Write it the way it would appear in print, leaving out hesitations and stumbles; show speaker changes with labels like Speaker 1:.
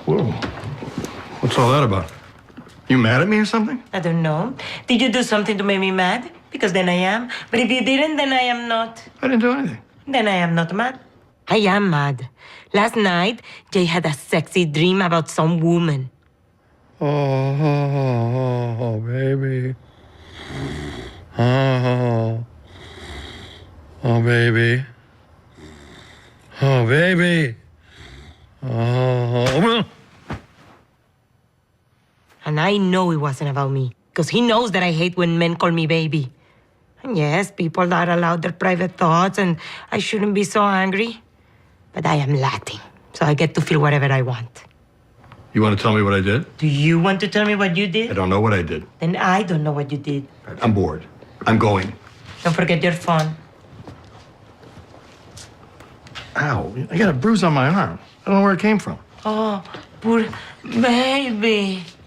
Speaker 1: Whoa. What's all that about? You mad at me or something?
Speaker 2: I don't know. Did you do something to make me mad? Because then I am. But if you didn't, then I am not.
Speaker 1: I didn't do anything.
Speaker 2: Then I am not mad. I am mad. Last night, Jay had a sexy dream about some woman.
Speaker 1: Oh, baby. Oh, baby. Oh, baby. Oh.
Speaker 2: And I know it wasn't about me. Because he knows that I hate when men call me baby. And yes, people are allowed their private thoughts, and I shouldn't be so angry. But I am Latin, so I get to feel whatever I want.
Speaker 1: You want to tell me what I did?
Speaker 2: Do you want to tell me what you
Speaker 1: I
Speaker 2: did?
Speaker 1: don't know what I did.
Speaker 2: Then I don't know what you did.
Speaker 1: I'm bored. I'm going.
Speaker 2: Don't forget your phone.
Speaker 1: Ow. I got a bruise on my arm. I don't know where it came from.
Speaker 2: Oh, poor baby.